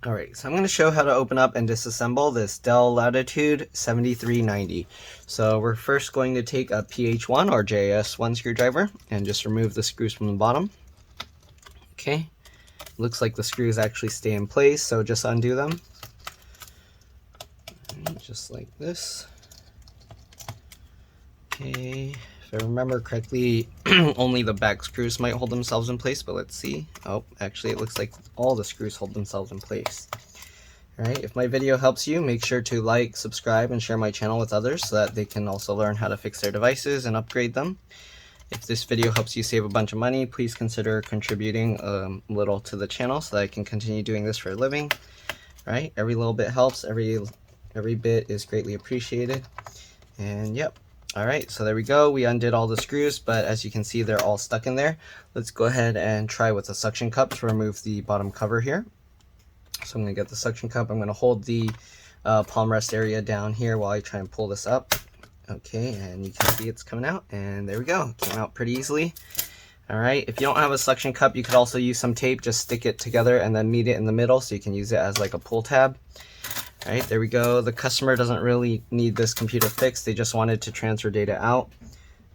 Alright, so I'm going to show how to open up and disassemble this DELL Latitude 7390. So we're first going to take a PH1 or JS1 screwdriver and just remove the screws from the bottom. Okay, looks like the screws actually stay in place, so just undo them. Just like this. Okay, if I remember correctly, only the back screws might hold themselves in place, but let's see. Oh, actually it looks like all the screws hold themselves in place. Alright, if my video helps you, make sure to like, subscribe, and share my channel with others so that they can also learn how to fix their devices and upgrade them. If this video helps you save a bunch of money, please consider contributing a little to the channel so that I can continue doing this for a living. Alright, every little bit helps, every bit is greatly appreciated. And yep. Alright, so there we go. We undid all the screws, but as you can see, they're all stuck in there. Let's go ahead and try with a suction cup to remove the bottom cover here. So I'm going to get the suction cup. I'm going to hold the palm rest area down here while I try and pull this up. Okay, and you can see it's coming out, and there we go. It came out pretty easily. Alright, if you don't have a suction cup, you could also use some tape. Just stick it together and then meet it in the middle so you can use it as like a pull tab. Alright, there we go. The customer doesn't really need this computer fixed. They just wanted to transfer data out.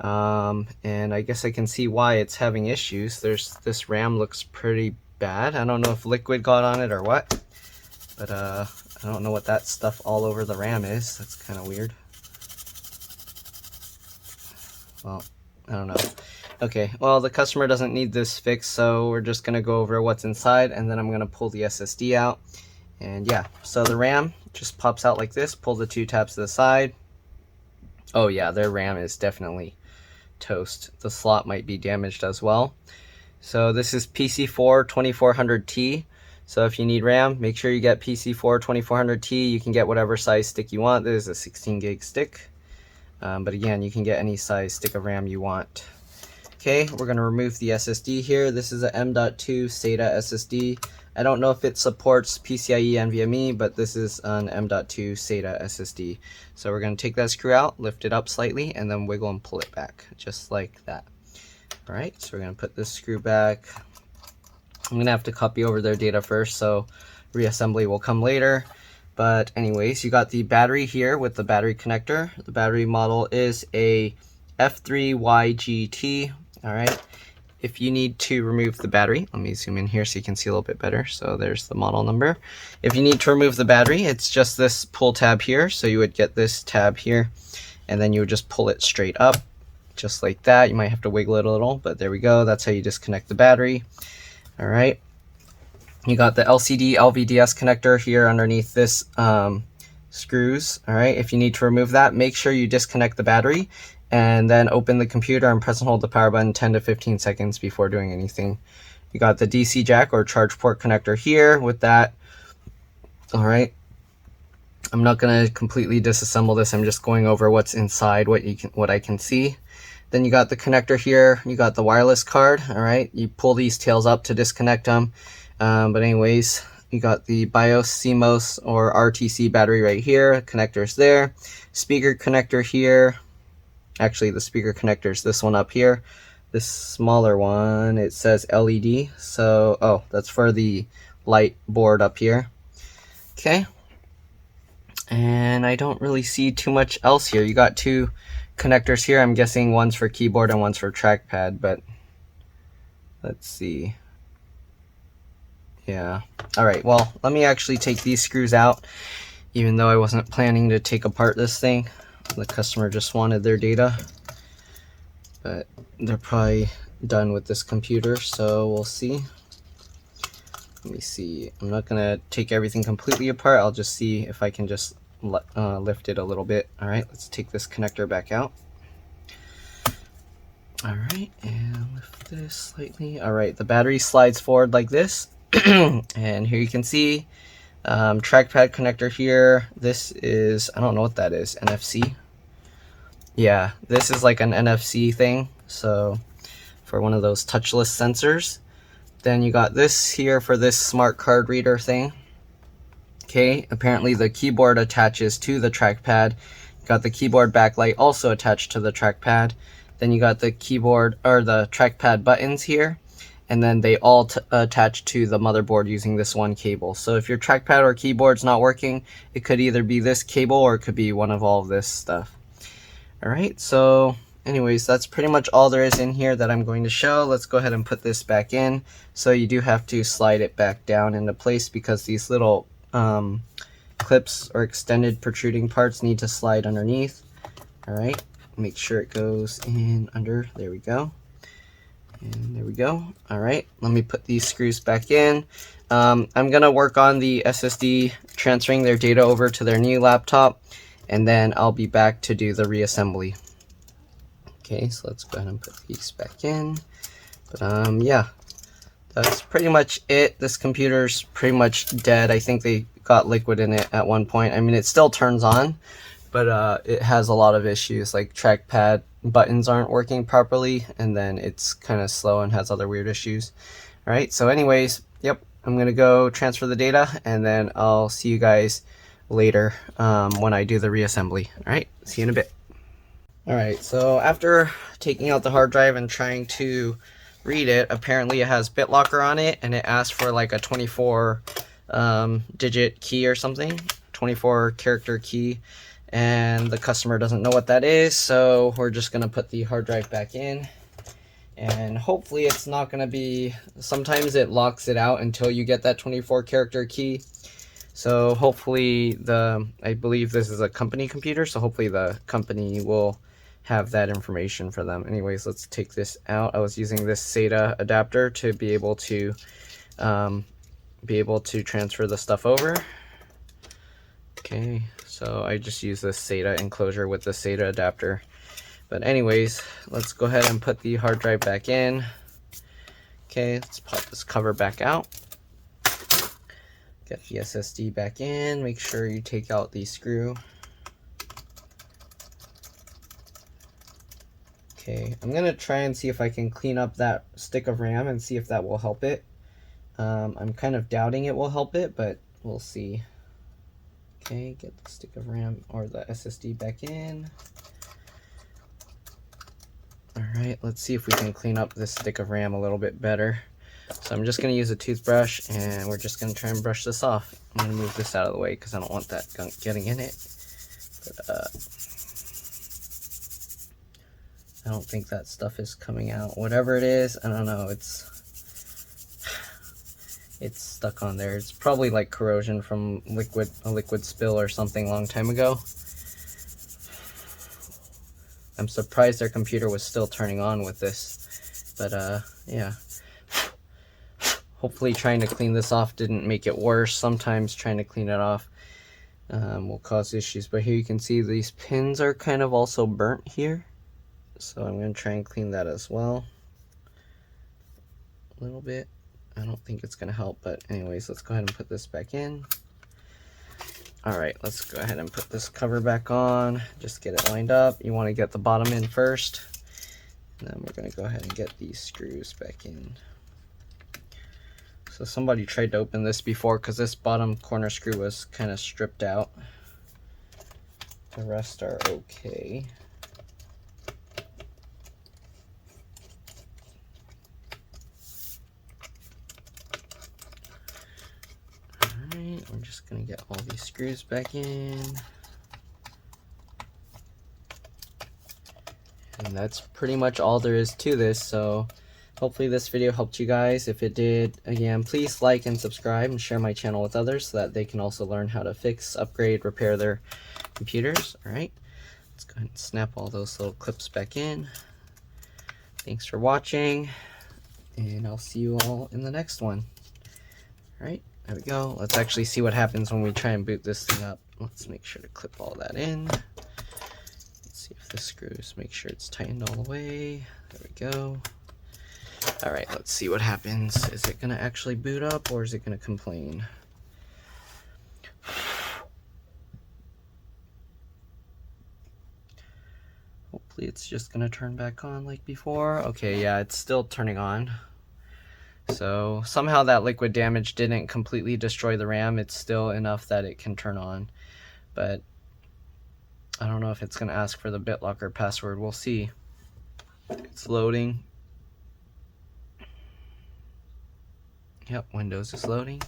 And I guess I can see why it's having issues. This RAM looks pretty bad. I don't know if liquid got on it or what. But I don't know what that stuff all over the RAM is. That's kind of weird. Well, I don't know. Okay, well, the customer doesn't need this fixed, so we're just going to go over what's inside, and then I'm going to pull the SSD out. And yeah, so the RAM just pops out like this. Pull the two tabs to the side. Oh yeah, their RAM is definitely toast. The slot might be damaged as well. So this is PC4 2400T. So if you need RAM, make sure you get PC4 2400T. You can get whatever size stick you want. This is a 16 gig stick. But again, you can get any size stick of RAM you want. Okay, we're going to remove the SSD here. This is a M.2 SATA SSD. I don't know if it supports PCIe NVMe, but this is an M.2 SATA SSD. So we're going to take that screw out, lift it up slightly, and then wiggle and pull it back, just like that. Alright, so we're going to put this screw back. I'm going to have to copy over their data first, so reassembly will come later. But anyways, you got the battery here with the battery connector. The battery model is a F3YGT. Alright. If you need to remove the battery, let me zoom in here so you can see a little bit better. So there's the model number. If you need to remove the battery, it's just this pull tab here. So you would get this tab here, and then you would just pull it straight up, just like that. You might have to wiggle it a little, but there we go. That's how you disconnect the battery. All right. You got the LCD Lvds connector here underneath this screws. All right. If you need to remove that, make sure you disconnect the battery and then open the computer and press and hold the power button 10 to 15 seconds before doing anything. You got the DC jack or charge port connector here with that. All right. I'm not going to completely disassemble this. I'm just going over what's inside, what I can see. Then you got the connector here. You got the wireless card. All right. You pull these tails up to disconnect them. But anyways, you got the BIOS, CMOS, or RTC battery right here. Connectors there. Speaker connector here. Actually, the speaker connector is this one up here. This smaller one, it says LED. So, oh, that's for the light board up here. Okay. And I don't really see too much else here. You got two connectors here. I'm guessing one's for keyboard and one's for trackpad, but let's see. Yeah. All right. Well, let me actually take these screws out, even though I wasn't planning to take apart this thing. The customer just wanted their data, but they're probably done with this computer, so we'll see. Let me see. I'm not going to take everything completely apart. I'll just see if I can just lift it a little bit. All right, let's take this connector back out. All right, and lift this slightly. All right, the battery slides forward like this. And here you can see trackpad connector here. This is, I don't know what that is, NFC. Yeah, this is like an NFC thing, so for one of those touchless sensors. Then you got this here for this smart card reader thing. Okay, apparently the keyboard attaches to the trackpad. You got the keyboard backlight also attached to the trackpad. Then you got the keyboard or the trackpad buttons here. and then they all attach to the motherboard using this one cable. So if your trackpad or keyboard's not working, it could either be this cable or it could be one of all of this stuff. All right, so anyways, that's pretty much all there is in here that I'm going to show. Let's go ahead and put this back in. So you do have to slide it back down into place because these little clips or extended protruding parts need to slide underneath. All right, make sure it goes in under. There we go. And there we go. All right, let me put these screws back in. I'm gonna work on the SSD transferring their data over to their new laptop, and then I'll be back to do the reassembly. Okay, so let's go ahead and put these back in. But yeah, that's pretty much it. This computer's pretty much dead. I think they got liquid in it at one point. I mean, it still turns on, but it has a lot of issues, like trackpad buttons aren't working properly, and then it's kind of slow and has other weird issues. All right, so anyways, yep, I'm gonna go transfer the data, and then I'll see you guys later when I do the reassembly. All right, see you in a bit. All right, so after taking out the hard drive and trying to read it, apparently it has BitLocker on it, and it asks for like a 24 digit key or something, 24 character key, and the customer doesn't know what that is, so we're just gonna put the hard drive back in, and hopefully it's not gonna be, sometimes it locks it out until you get that 24 character key. So hopefully I believe this is a company computer, so hopefully the company will have that information for them. Anyways, let's take this out. I was using this SATA adapter to be able to transfer the stuff over. Okay, so I just use this SATA enclosure with the SATA adapter. But anyways, let's go ahead and put the hard drive back in. Okay, let's pop this cover back out. Get the SSD back in. Make sure you take out the screw. Okay, I'm gonna try and see if I can clean up that stick of RAM and see if that will help it. I'm kind of doubting it will help it, but we'll see. Okay, get the stick of RAM or the SSD back in. All right, let's see if we can clean up this stick of RAM a little bit better. So I'm just gonna use a toothbrush, and we're just gonna try and brush this off. I'm gonna move this out of the way because I don't want that gunk getting in it. But I don't think that stuff is coming out. Whatever it is, I don't know, it's stuck on there. It's probably like corrosion from a liquid spill or something a long time ago. I'm surprised their computer was still turning on with this. But yeah. Hopefully trying to clean this off didn't make it worse. Sometimes trying to clean it off will cause issues. But here you can see these pins are kind of also burnt here. So I'm going to try and clean that as well. A little bit. I don't think it's going to help, but anyways, let's go ahead and put this back in. Alright, let's go ahead and put this cover back on. Just get it lined up. You want to get the bottom in first. And then we're going to go ahead and get these screws back in. So somebody tried to open this before because this bottom corner screw was kind of stripped out. The rest are okay. Alright, we're just going to get all these screws back in. And that's pretty much all there is to this, so hopefully this video helped you guys. If it did, again, please like and subscribe and share my channel with others so that they can also learn how to fix, upgrade, repair their computers. Alright, let's go ahead and snap all those little clips back in. Thanks for watching, and I'll see you all in the next one. Alright, there we go. Let's actually see what happens when we try and boot this thing up. Let's make sure to clip all that in. Let's see if the screws, make sure it's tightened all the way. There we go. Alright, let's see what happens. Is it going to actually boot up, or is it going to complain? Hopefully it's just going to turn back on like before. Okay, yeah, it's still turning on. So somehow that liquid damage didn't completely destroy the RAM. It's still enough that it can turn on. But I don't know if it's going to ask for the BitLocker password. We'll see. It's loading. Yep, Windows is loading.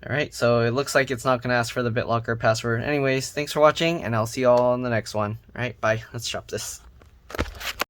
Alright, so it looks like it's not going to ask for the BitLocker password. Anyways, thanks for watching, and I'll see you all in the next one. Alright, bye. Let's drop this.